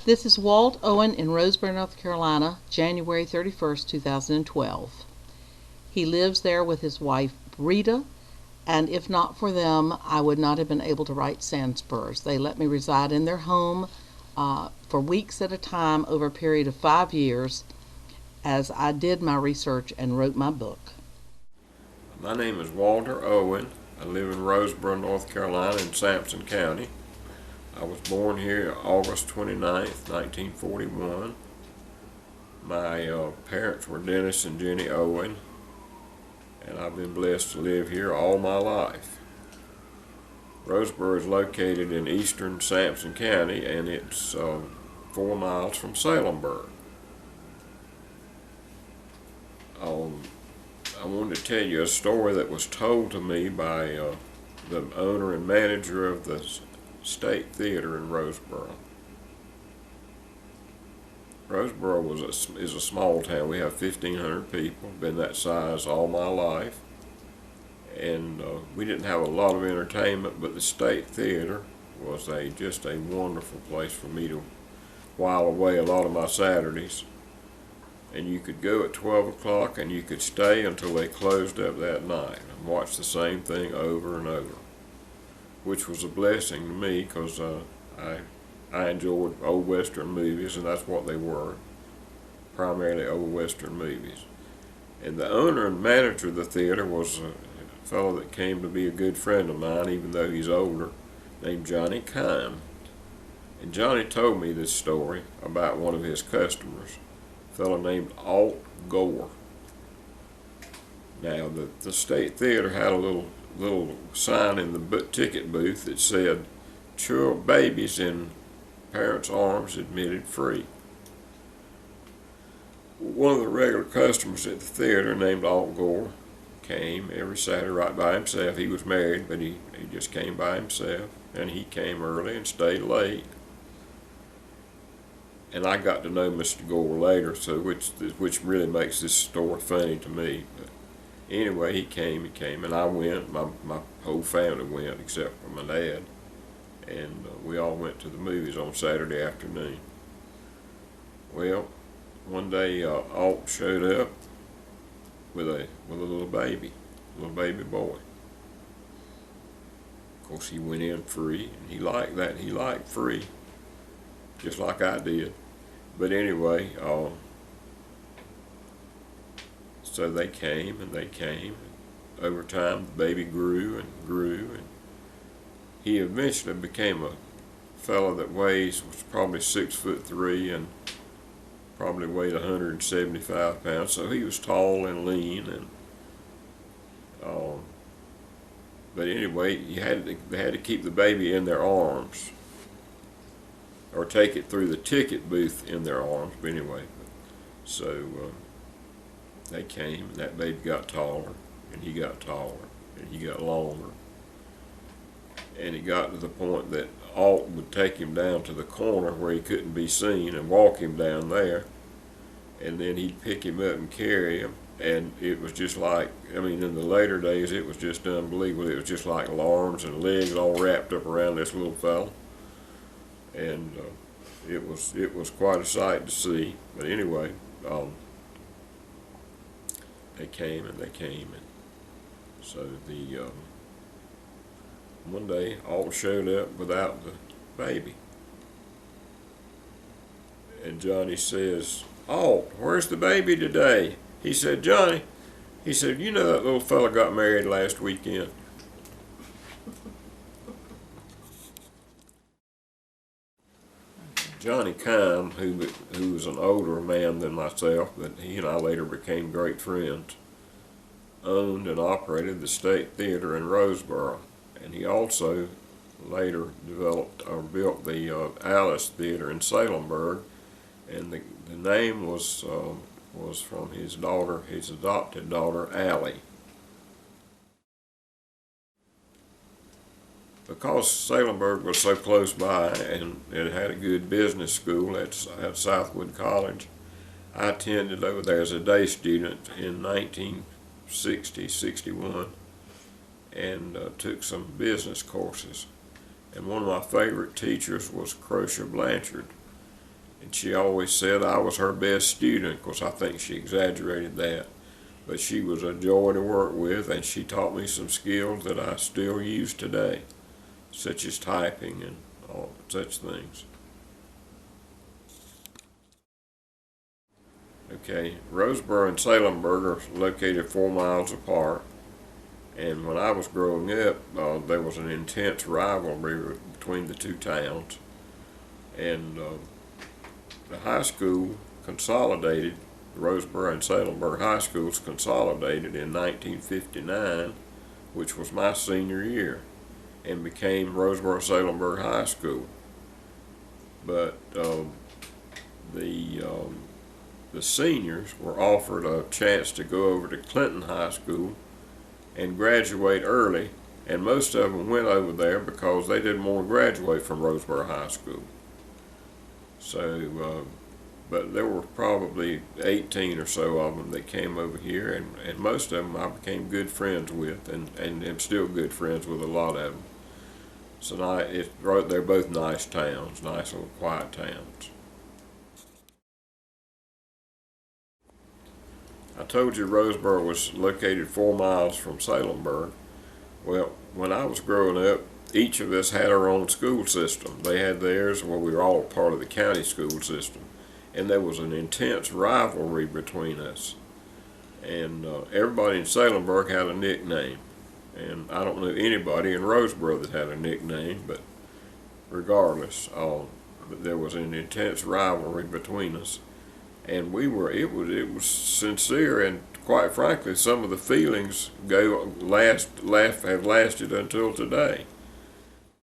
This is Walt Owen in Roseboro, North Carolina, January 31st, 2012. He lives there with his wife, Rita, and if not for them, I would not have been able to write Sandspurs. They let me reside in their home for weeks at a time over a period of 5 years as I did my research and wrote my book. My name is Walter Owen. I live in Roseboro, North Carolina in Sampson County. I was born here August 29th, 1941. My parents were Dennis and Jenny Owen, and I've been blessed to live here all my life. Roseboro is located in eastern Sampson County, and it's 4 miles from Salemburg. I wanted to tell you a story that was told to me by the owner and manager of the State Theater in Roseboro. Roseboro is a small town. We have 1,500 people. Been that size all my life. And we didn't have a lot of entertainment, but the State Theater was just a wonderful place for me to while away a lot of my Saturdays. And you could go at 12 o'clock and you could stay until they closed up that night and watch the same thing over and over, which was a blessing to me because I enjoyed old Western movies, and that's what they were, primarily old Western movies. And the owner and manager of the theater was a fellow that came to be a good friend of mine, even though he's older, named Johnny Kime. And Johnny told me this story about one of his customers, a fellow named Walt Gore. Now, the State Theater had a little sign in the ticket booth that said, "Child babies in parents' arms admitted free." One of the regular customers at the theater named Walt Gore came every Saturday right by himself. He was married, but he just came by himself, and he came early and stayed late. And I got to know Mr. Gore later, so which really makes this story funny to me. But anyway, he came, and I went. My whole family went, except for my dad, and we all went to the movies on Saturday afternoon. Well, one day Alt showed up with a little baby boy. Of course, he went in free, and he liked that. He liked free, just like I did. But anyway, so they came. Over time, the baby grew, and he eventually became a fellow that was probably 6'3" and probably weighed 175 pounds. So he was tall and lean, and but anyway, they had to keep the baby in their arms, or take it through the ticket booth in their arms. But anyway, so they came, and that baby got taller, and he got taller, and he got longer. And it got to the point that Alt would take him down to the corner where he couldn't be seen and walk him down there. And then he'd pick him up and carry him. And it was just like, in the later days, it was just unbelievable. It was just like arms and legs all wrapped up around this little fella. And it was quite a sight to see. But anyway, they came, and so one day Alt showed up without the baby, and Johnny says, "Alt, where's the baby today?" He said, "Johnny," he said, "you know that little fella got married last weekend." Johnny Kime, who was an older man than myself, but he and I later became great friends, owned and operated the State Theater in Roseboro, and he also later developed or built the Alice Theater in Salemburg, and the name was from his adopted daughter, Allie. Because Salemburg was so close by and it had a good business school at Southwood College, I attended over there as a day student in 1960-61 and took some business courses. And one of my favorite teachers was Crocia Blanchard. And she always said I was her best student. Of course, I think she exaggerated that. But she was a joy to work with, and she taught me some skills that I still use today, such as typing and all such things. Okay, Roseboro and Salemburg are located 4 miles apart, and when I was growing up, there was an intense rivalry between the two towns, and the high school consolidated. Roseboro and Salemburg high schools consolidated in 1959, which was my senior year, and became Roseboro-Salemburg High School. But the seniors were offered a chance to go over to Clinton High School and graduate early, and most of them went over there because they didn't want to graduate from Roseboro High School. So, but there were probably 18 or so of them that came over here, and most of them I became good friends with, and am still good friends with a lot of them. So now they're both nice towns, nice little quiet towns. I told you Roseboro was located 4 miles from Salemburg. Well, when I was growing up, each of us had our own school system. They had theirs, well, we were all part of the county school system. And there was an intense rivalry between us. And everybody in Salemburg had a nickname. And I don't know anybody in Roseboro that had a nickname, but regardless, there was an intense rivalry between us. And it was sincere, and quite frankly, some of the feelings have lasted until today.